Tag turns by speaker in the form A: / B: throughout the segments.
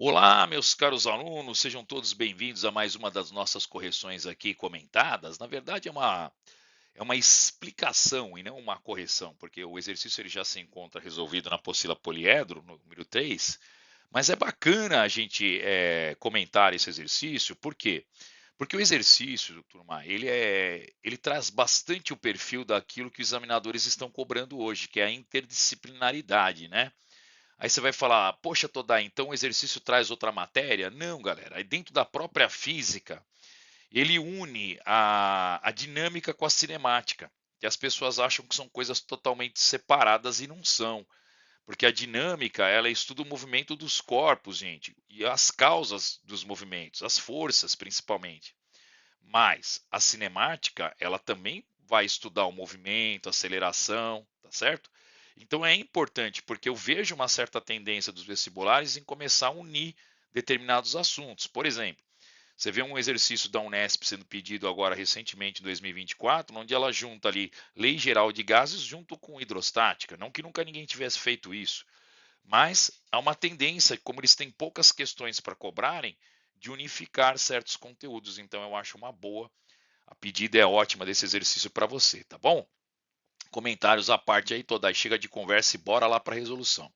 A: Olá, meus caros alunos, sejam todos bem-vindos a mais uma das nossas correções aqui comentadas. Na verdade, é uma explicação e não uma correção, porque o exercício ele já se encontra resolvido na apostila poliedro, no número 3. Mas é bacana a gente comentar esse exercício, por quê? Porque o exercício, turma, ele traz bastante o perfil daquilo que os examinadores estão cobrando hoje, que é a interdisciplinaridade, né? Aí você vai falar: "Poxa, Todai, então o exercício traz outra matéria?" Não, galera, é dentro da própria física, ele une a dinâmica com a cinemática, que as pessoas acham que são coisas totalmente separadas e não são, porque a dinâmica, ela estuda o movimento dos corpos, gente, e as causas dos movimentos, as forças principalmente. Mas a cinemática, ela também vai estudar o movimento, a aceleração, tá certo? Então é importante, porque eu vejo uma certa tendência dos vestibulares em começar a unir determinados assuntos. Por exemplo, você vê um exercício da Unesp sendo pedido agora recentemente, em 2024, onde ela junta ali Lei Geral de Gases junto com hidrostática. Não que nunca ninguém tivesse feito isso, mas há uma tendência, como eles têm poucas questões para cobrarem, de unificar certos conteúdos. Então eu acho uma boa, a pedida é ótima desse exercício para você, tá bom? Comentários à parte aí toda, aí chega de conversa e bora lá para a resolução.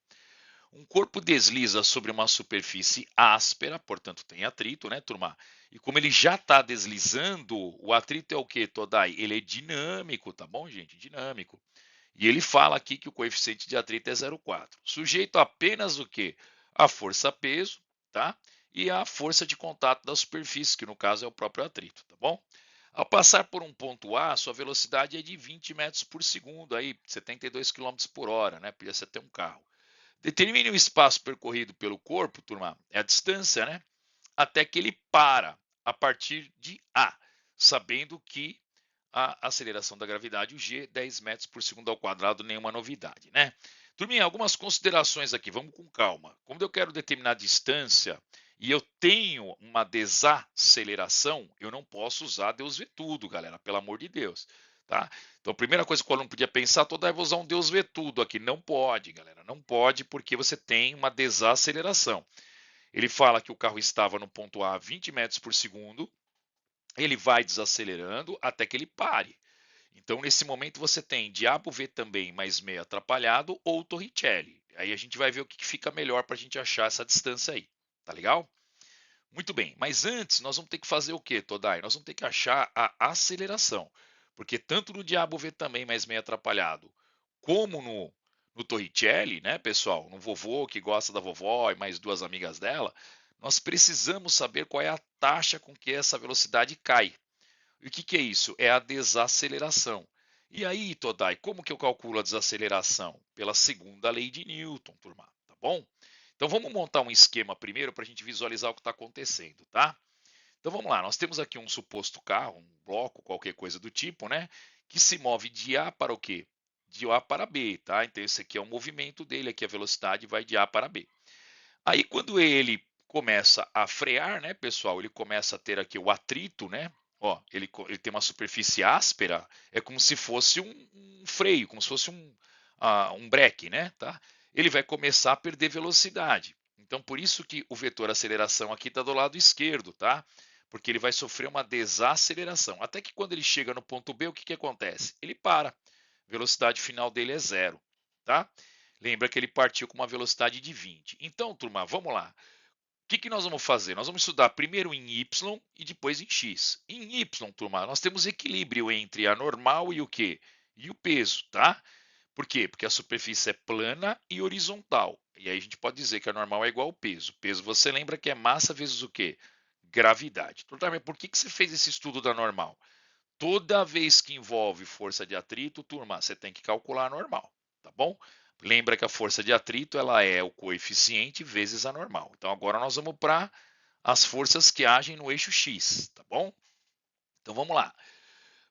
A: Um corpo desliza sobre uma superfície áspera, portanto tem atrito, né, turma? E como ele já está deslizando, o atrito é o que, Todai? Ele é dinâmico, tá bom, gente? Dinâmico. E ele fala aqui que o coeficiente de atrito é 0,4. Sujeito apenas o que? A força-peso, tá? E a força de contato da superfície, que no caso é o próprio atrito, tá bom? Ao passar por um ponto A, sua velocidade é de 20 metros por segundo, aí 72 km por hora, né? Podia ser até um carro. Determine o espaço percorrido pelo corpo, turma, é a distância, né? Até que ele para a partir de A, sabendo que a aceleração da gravidade, o g, 10 metros por segundo ao quadrado, nenhuma novidade, né? Turminha, algumas considerações aqui, vamos com calma. Quando eu quero determinar a distância e eu tenho uma desaceleração, eu não posso usar Deus vê tudo, galera, pelo amor de Deus, tá? Então, a primeira coisa que o aluno podia pensar, toda é vou usar um Deus vê tudo aqui. Não pode, galera, não pode, porque você tem uma desaceleração. Ele fala que o carro estava no ponto A a 20 metros por segundo, ele vai desacelerando até que ele pare. Então, nesse momento, você tem diabo V também mais meio atrapalhado ou Torricelli. Aí a gente vai ver o que fica melhor para a gente achar essa distância aí. Tá legal? Muito bem, mas antes nós vamos ter que fazer o que, Todai? Nós vamos ter que achar a aceleração. Porque tanto no diabo V também mais meio atrapalhado, como no Torricelli, né, pessoal? No vovô que gosta da vovó e mais duas amigas dela, nós precisamos saber qual é a taxa com que essa velocidade cai. E o que, que é isso? É a desaceleração. E aí, Todai, como que eu calculo a desaceleração? Pela segunda lei de Newton, turma, tá bom? Então vamos montar um esquema primeiro para a gente visualizar o que está acontecendo, tá? Então vamos lá, nós temos aqui um suposto carro, um bloco, qualquer coisa do tipo, né? Que se move de A para o quê? De A para B, tá? Então esse aqui é o movimento dele, aqui a velocidade vai de A para B. Aí quando ele começa a frear, né, pessoal, ele começa a ter aqui o atrito, né? Ó, ele tem uma superfície áspera, é como se fosse um freio, como se fosse um breque, né? Tá? Ele vai começar a perder velocidade. Então, por isso que o vetor aceleração aqui está do lado esquerdo, tá? Porque ele vai sofrer uma desaceleração. Até que quando ele chega no ponto B, o que, que acontece? Ele para. Velocidade final dele é zero, tá? Lembra que ele partiu com uma velocidade de 20. Então, turma, vamos lá. O que, que nós vamos fazer? Nós vamos estudar primeiro em Y e depois em X. Em Y, turma, nós temos equilíbrio entre a normal e o quê? E o peso, tá? Por quê? Porque a superfície é plana e horizontal. E aí a gente pode dizer que a normal é igual ao peso. Peso você lembra que é massa vezes o quê? Gravidade. Então, também, por que, que você fez esse estudo da normal? Toda vez que envolve força de atrito, turma, você tem que calcular a normal, tá bom? Lembra que a força de atrito ela é o coeficiente vezes a normal. Então agora nós vamos para as forças que agem no eixo X, tá bom? Então vamos lá.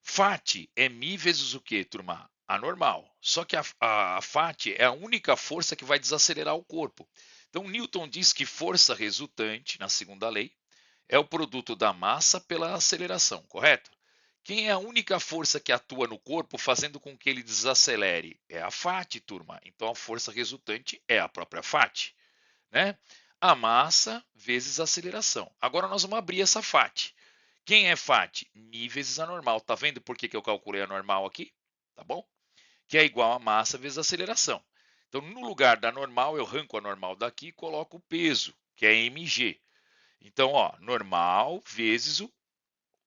A: Fat é mi vezes o que, turma? A normal. Só que a Fat é a única força que vai desacelerar o corpo. Então Newton diz que força resultante, na segunda lei, é o produto da massa pela aceleração, correto? Quem é a única força que atua no corpo fazendo com que ele desacelere? É a FAT, turma. Então a força resultante é a própria FAT, né? a massa vezes a aceleração. Agora nós vamos abrir essa FAT. Quem é FAT? Mi vezes a normal. Tá vendo por que eu calculei a normal aqui? Tá bom? Que é igual a massa vezes a aceleração. Então, no lugar da normal, eu arranco a normal daqui e coloco o peso, que é mg. Então, ó, normal vezes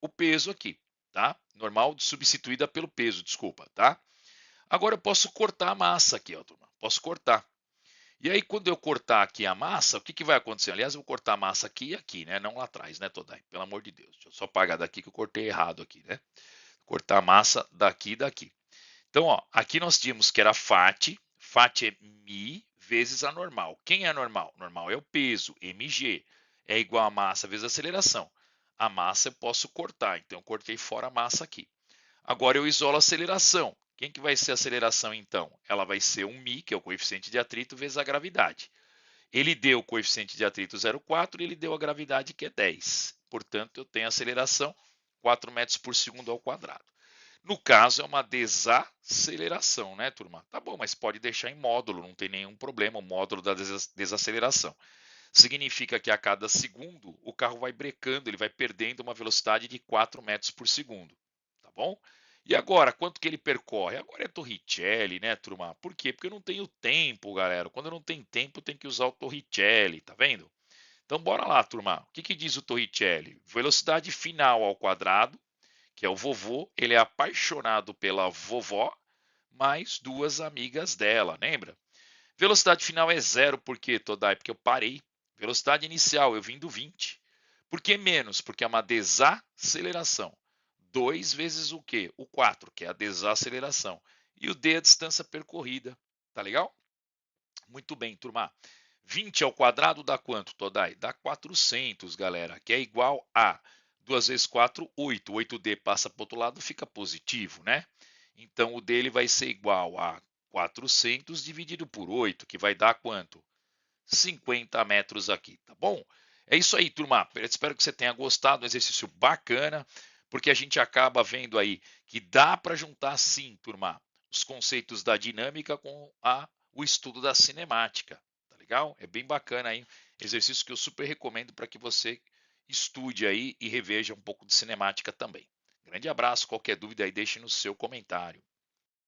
A: o peso aqui, tá? Normal substituída pelo peso, desculpa, tá? Agora eu posso cortar a massa aqui, ó, turma. Posso cortar. E aí, quando eu cortar aqui a massa, o que vai acontecer? Aliás, eu vou cortar a massa aqui e aqui, né? Não lá atrás, né, Todai? Pelo amor de Deus. Deixa eu só apagar daqui que eu cortei errado aqui, né? Cortar a massa daqui e daqui. Então, ó, aqui nós tínhamos que era FAT. FAT é Mi vezes a normal. Quem é a normal? Normal é o peso, mg. É igual a massa vezes a aceleração. A massa eu posso cortar, então eu cortei fora a massa aqui. Agora eu isolo a aceleração. Quem que vai ser a aceleração então? Ela vai ser um μ, que é o coeficiente de atrito, vezes a gravidade. Ele deu o coeficiente de atrito 0,4 e ele deu a gravidade que é 10. Portanto, eu tenho a aceleração 4 metros por segundo ao quadrado. No caso, é uma desaceleração, né, turma? Tá bom, mas pode deixar em módulo, não tem nenhum problema, o módulo da desaceleração. Significa que a cada segundo o carro vai brecando, ele vai perdendo uma velocidade de 4 metros por segundo, tá bom? E agora, quanto que ele percorre? Agora é Torricelli, né, turma? Por quê? Porque eu não tenho tempo, galera. Quando eu não tenho tempo, tem que usar o Torricelli, tá vendo? Então, bora lá, turma. O que que diz o Torricelli? Velocidade final ao quadrado, que é o vovô, ele é apaixonado pela vovó, mais duas amigas dela, lembra? Velocidade final é zero, por quê, Todai? Porque eu parei. Velocidade inicial, eu vim do 20. Por que menos? Porque é uma desaceleração. 2 vezes o quê? O 4, que é a desaceleração. E o D é a distância percorrida. Tá legal? Muito bem, turma. 20 ao quadrado dá quanto, Todai? Dá 400, galera, que é igual a 2 vezes 4, 8. 8D passa para o outro lado, fica positivo, né? Então, o dele vai ser igual a 400 dividido por 8, que vai dar quanto? 50 metros aqui, tá bom? É isso aí, turma. Eu espero que você tenha gostado, um exercício bacana, porque a gente acaba vendo aí que dá para juntar sim, turma, os conceitos da dinâmica com o estudo da cinemática, tá legal? É bem bacana aí, exercício que eu super recomendo para que você estude aí e reveja um pouco de cinemática também. Grande abraço, qualquer dúvida aí deixe no seu comentário.